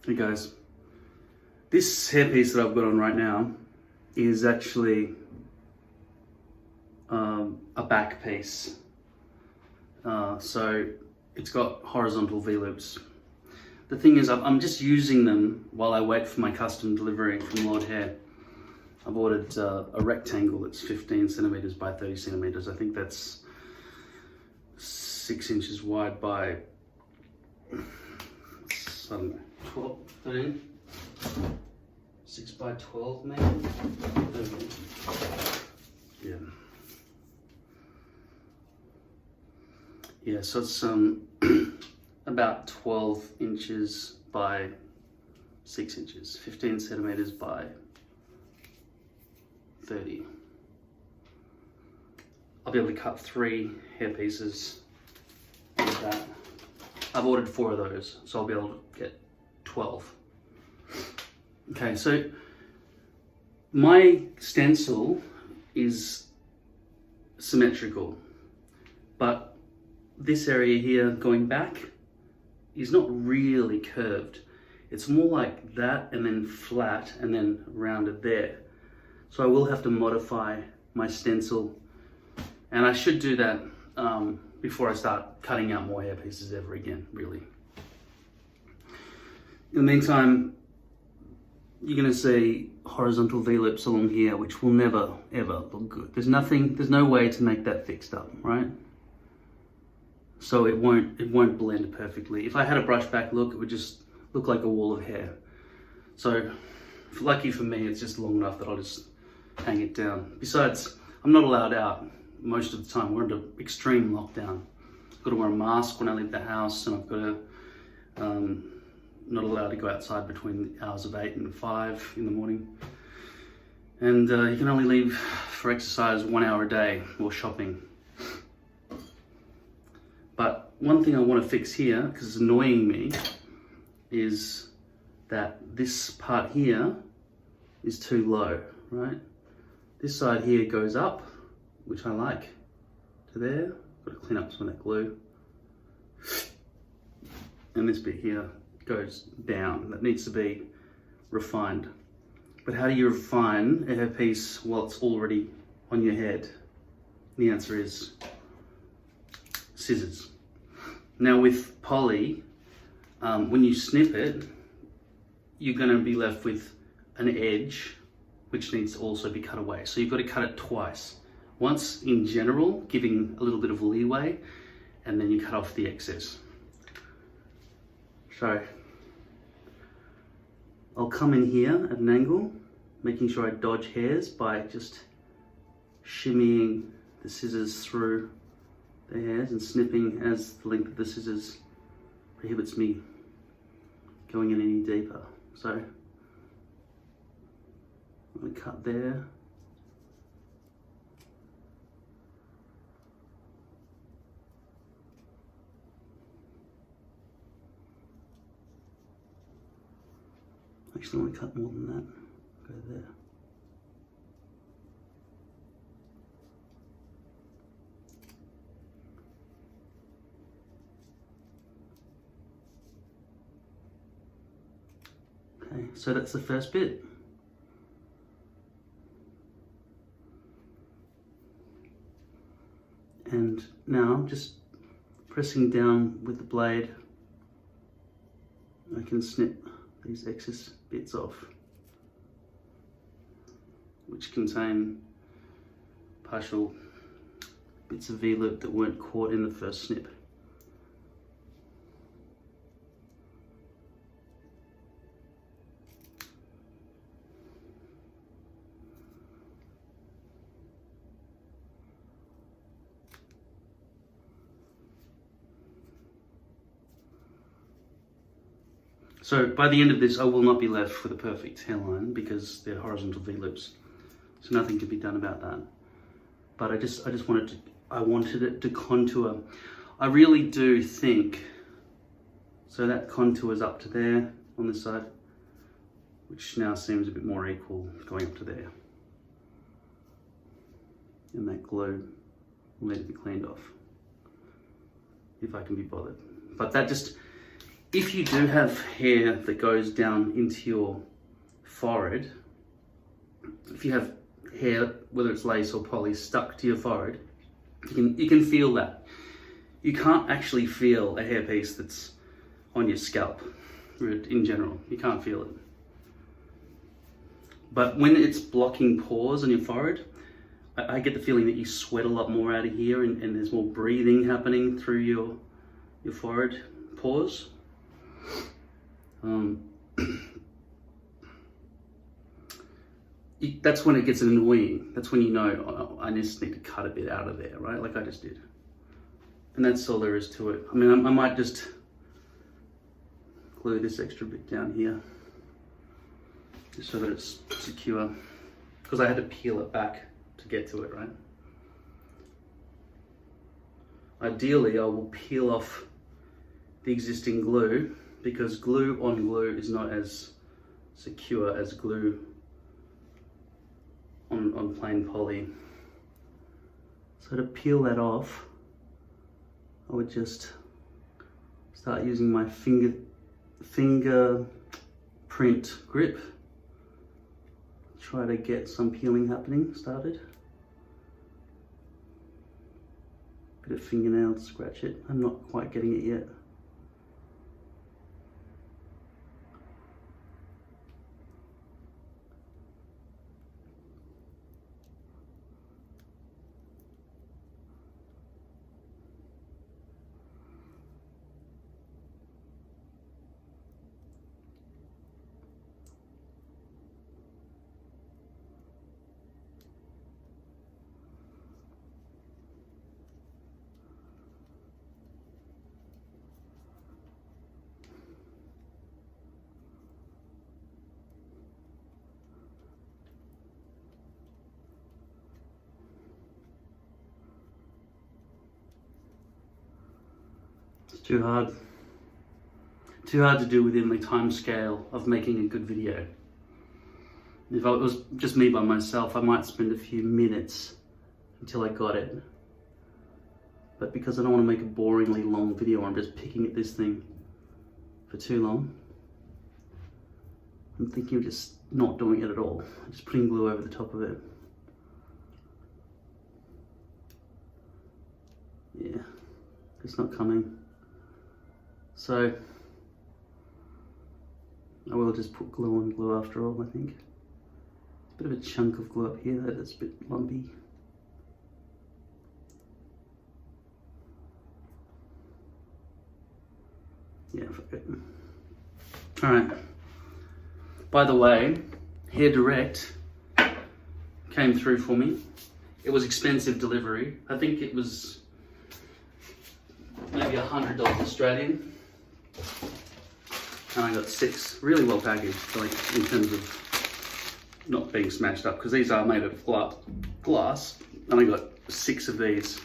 Hey guys, this hairpiece that I've got on right now is actually a back piece. So it's got horizontal V-loops. The thing is, I'm just using them while I wait for my custom delivery from Lord Hair. I've ordered a rectangle that's 15 centimeters by 30 centimeters. I think that's 6 inches wide by, I don't know, 12, 13, 6 by 12 maybe? Yeah. Yeah, so it's about 12 inches by 6 inches, 15 centimeters by 30. I'll be able to cut 3 hair pieces with that. I've ordered 4 of those, so I'll be able to get 12. Okay, so my stencil is symmetrical, but this area here going back is not really curved. It's more like that and then flat and then rounded there. So I will have to modify my stencil, and I should do that before I start cutting out more hair pieces ever again, really. In the meantime, you're gonna see horizontal V-loops along here, which will never, ever look good. There's no way to make that fixed up, right? So it won't blend perfectly. If I had a brush back look, it would just look like a wall of hair. So, lucky for me, it's just long enough that I'll just hang it down. Besides, I'm not allowed out most of the time. We're under extreme lockdown. I've got to wear a mask when I leave the house, and I've got to, not allowed to go outside between the hours of 8 and 5 in the morning. And you can only leave for exercise 1 hour a day or shopping. But one thing I want to fix here, because it's annoying me, is that this part here is too low, right? This side here goes up, which I like, to there. Got to clean up some of that glue. And this bit here goes down. That needs to be refined. But how do you refine a hairpiece while it's already on your head? The answer is scissors. Now with poly, when you snip it, you're going to be left with an edge which needs to also be cut away. So you've got to cut it twice. Once in general, giving a little bit of leeway, and then you cut off the excess. So I'll come in here at an angle, making sure I dodge hairs by just shimmying the scissors through the hairs and snipping as the length of the scissors prohibits me going in any deeper. So I'm going to cut there. Actually, I want to cut more than that. Go there. Okay, so that's the first bit. And now, just pressing down with the blade, I can snip these excess bits off, which contain partial bits of V-loop that weren't caught in the first snip. So by the end of this, I will not be left with a perfect hairline because they're horizontal V-loops. So nothing can be done about that. But I just wanted it to contour. I really do think, so that contours up to there on this side, which now seems a bit more equal going up to there. And that glue will need to be cleaned off. if I can be bothered. But that just, if you do have hair that goes down into your forehead, if you have hair, whether it's lace or poly, stuck to your forehead, you can feel that. You can't actually feel a hairpiece that's on your scalp in general. You can't feel it. But when it's blocking pores on your forehead, I get the feeling that you sweat a lot more out of here, and there's more breathing happening through your forehead pores. That's when it gets annoying. That's when you know, oh, I just need to cut a bit out of there, right? Like I just did. And that's all there is to it. I mean, I might just glue this extra bit down here, just so that it's secure, because I had to peel it back to get to it, right? Ideally, I will peel off the existing glue, because glue on glue is not as secure as glue on plain poly. So to peel that off, I would just start using my finger print grip. Try to get some peeling happening started. Bit of fingernail to scratch it. I'm not quite getting it yet. Too hard to do within the time scale of making a good video. If it was just me by myself, I might spend a few minutes until I got it. But because I don't want to make a boringly long video, I'm just picking at this thing for too long. I'm thinking of just not doing it at all. Just putting glue over the top of it. Yeah, it's not coming. So I will just put glue on glue after all, I think. It's a bit of a chunk of glue up here that's a bit lumpy. Yeah, fuck it. Alright. By the way, Hair Direct came through for me. It was expensive delivery. I think it was maybe $100 Australian. And I got 6, really well packaged, like in terms of not being smashed up, because these are made of glass, and I got 6 of these.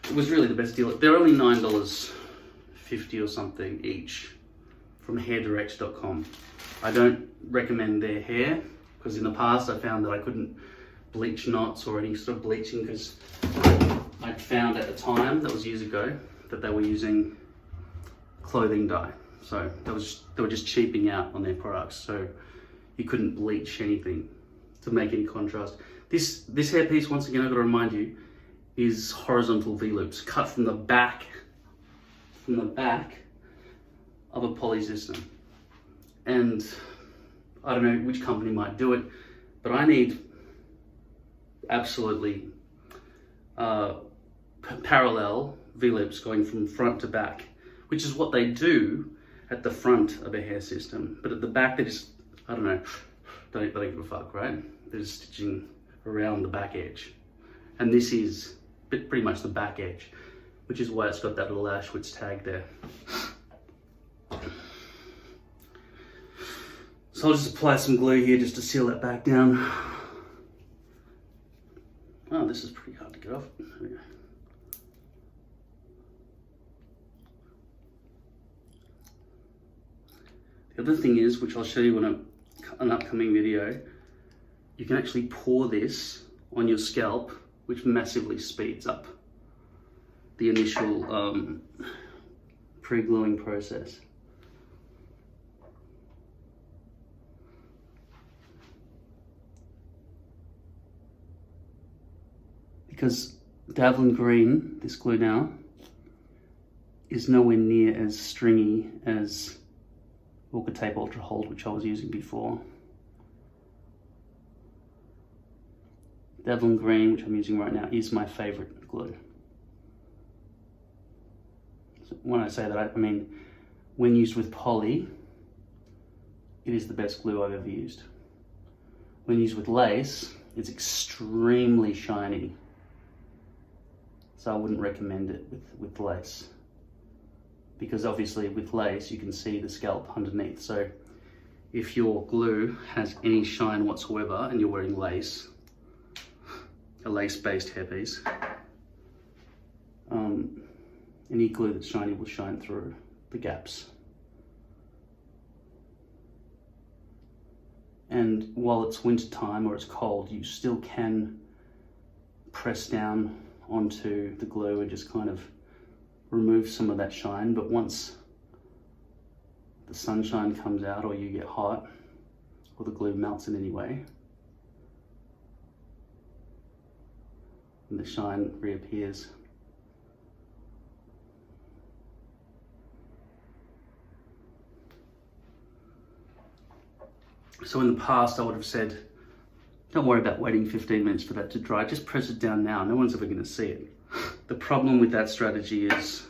It was really the best deal. They're only $9.50 or something each from hairdirect.com. I don't recommend their hair, because in the past I found that I couldn't bleach knots or any sort of bleaching, because I found at the time, that was years ago, that they were using clothing dye. So they were just cheaping out on their products, so you couldn't bleach anything to make any contrast. This hairpiece, once again, I've got to remind you, is horizontal V-loops cut from the back of a poly system. And I don't know which company might do it, but I need absolutely parallel V-loops going from front to back, which is what they do at the front of a hair system. But at the back, they just, I don't know, don't give a fuck, right? They're just stitching around the back edge. And this is pretty much the back edge, which is why it's got that little Auschwitz tag there. So I'll just apply some glue here just to seal that back down. Oh, this is pretty hard to get off. There we go. The other thing is, which I'll show you in an upcoming video, you can actually pour this on your scalp, which massively speeds up the initial pre-gluing process. Because Davlin Green, this glue now, is nowhere near as stringy as Walker Tape Ultra Hold, which I was using before. Davlin Green, which I'm using right now, is my favorite glue. So when I say that, I mean, when used with poly, it is the best glue I've ever used. When used with lace, it's extremely shiny. So I wouldn't recommend it with lace. Because obviously with lace, you can see the scalp underneath. So if your glue has any shine whatsoever and you're wearing lace, a lace-based hairpiece, any glue that's shiny will shine through the gaps. And while it's winter time or it's cold, you still can press down onto the glue and just kind of remove some of that shine. But once the sunshine comes out or you get hot or the glue melts in any way, and the shine reappears. So in the past I would have said, don't worry about waiting 15 minutes for that to dry, just press it down now, no one's ever going to see it. The problem with that strategy is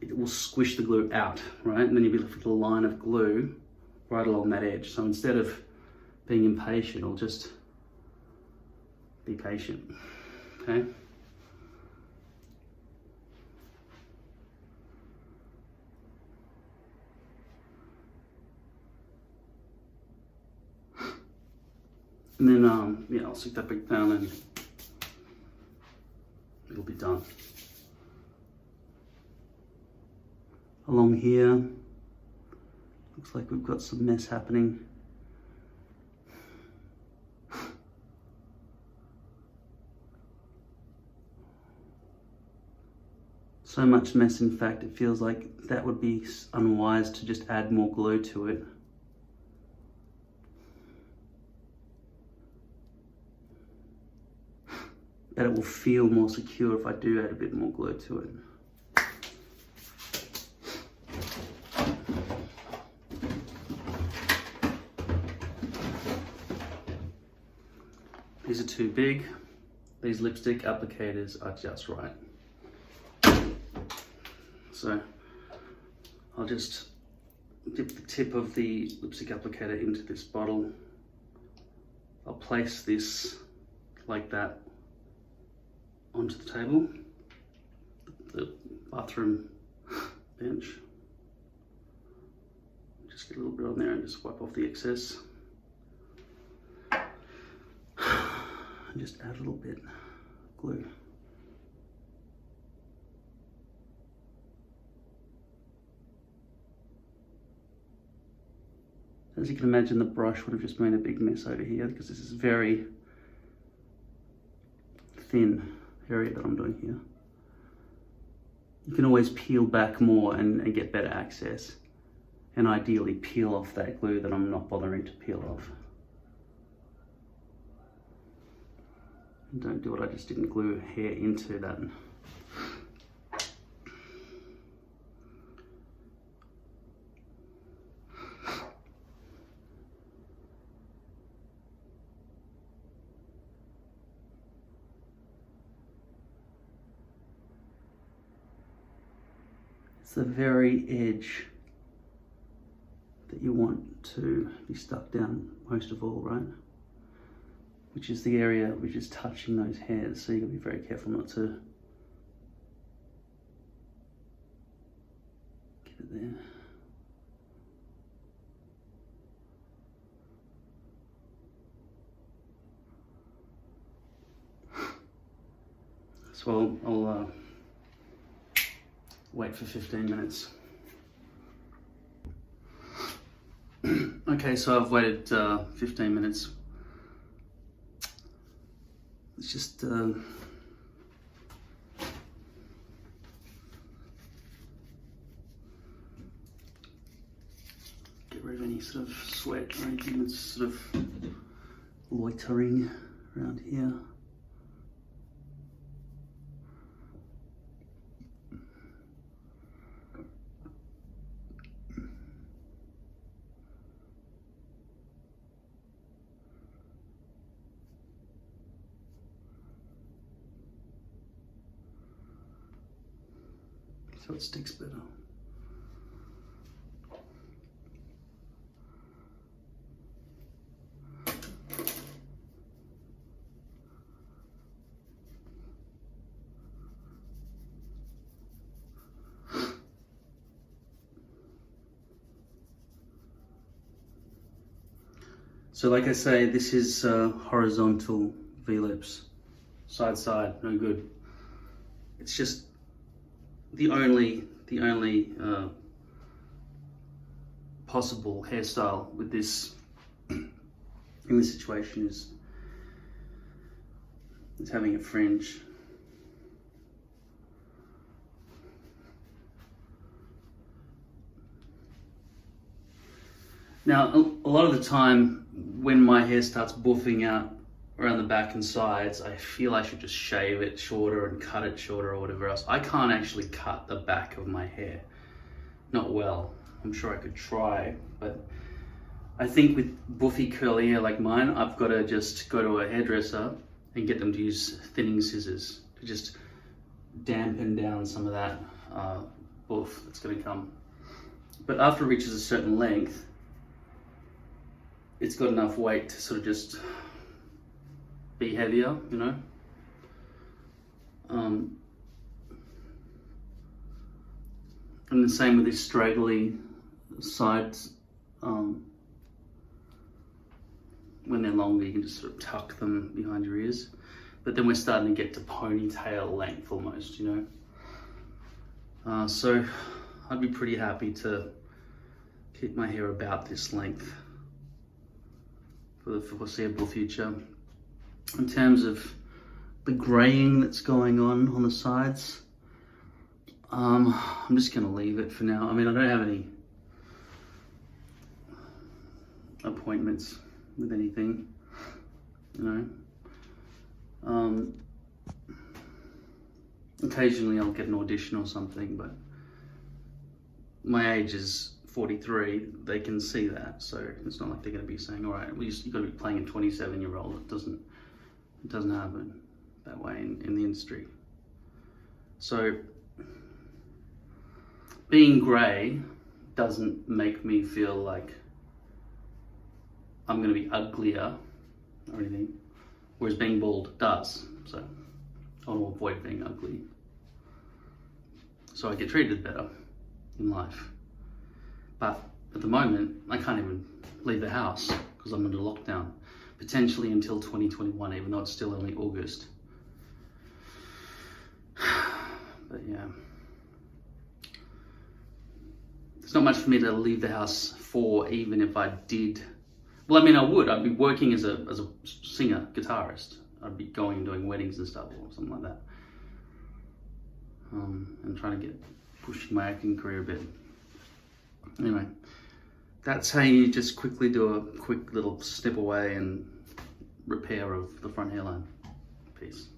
it will squish the glue out, right? And then you'll be left with a line of glue right along that edge. So instead of being impatient, I'll just be patient, okay? And then, yeah, I'll stick that back down and it'll be done. Along here, looks like we've got some mess happening. So much mess, in fact, it feels like that would be unwise to just add more glue to it. But it will feel more secure if I do add a bit more glue to it. These are too big. These lipstick applicators are just right. So I'll just dip the tip of the lipstick applicator into this bottle. I'll place this like that onto the table, the bathroom bench. Just get a little bit on there and just wipe off the excess. And just add a little bit of glue. As you can imagine, the brush would have just made a big mess over here because this is very thin area that I'm doing here. You can always peel back more and get better access, and ideally peel off that glue that I'm not bothering to peel off. And don't do what I just didn't glue hair into that. It's the very edge that you want to be stuck down most of all, right? Which is the area which is touching those hairs, so you gotta be very careful not to get it there. So I'll wait for 15 minutes. Okay, so I've waited 15 minutes. Let's just any sort of sweat or anything that's sort of loitering around here. So it sticks better. So like I say, this is horizontal V-lips, side side, no good. It's just the only possible hairstyle with this in this situation is having a fringe. Now, a lot of the time when my hair starts buffing out around the back and sides, I feel I should just shave it shorter and cut it shorter or whatever else. I can't actually cut the back of my hair. Not well. I'm sure I could try, but I think with buffy curly hair like mine, I've got to just go to a hairdresser and get them to use thinning scissors to just dampen down some of that buff that's going to come. But after it reaches a certain length, it's got enough weight to sort of just be heavier, you know. And the same with these straggly sides. When they're longer, you can just sort of tuck them behind your ears. But then we're starting to get to ponytail length almost, you know. So I'd be pretty happy to keep my hair about this length for the foreseeable future. In terms of the graying that's going on the sides, I'm just going to leave it for now. I mean, I don't have any appointments with anything, you know. Occasionally I'll get an audition or something, but my age is 43, they can see that, so it's not like they're going to be saying, all right, well, you've got to be playing a 27-year-old. It doesn't happen that way in the industry. So being grey doesn't make me feel like I'm going to be uglier or anything, whereas being bald does. So I want to avoid being ugly, so I get treated better in life. But at the moment, I can't even leave the house because I'm under lockdown, potentially until 2021, even though it's still only August. But yeah, there's not much for me to leave the house for, even if I did. Well, I mean, I'd be working as a singer, guitarist. I'd be going and doing weddings and stuff or something like that. And trying to pushing my acting career a bit. Anyway, that's how you just quickly do a quick little snip away and repair of the front hairline. Peace.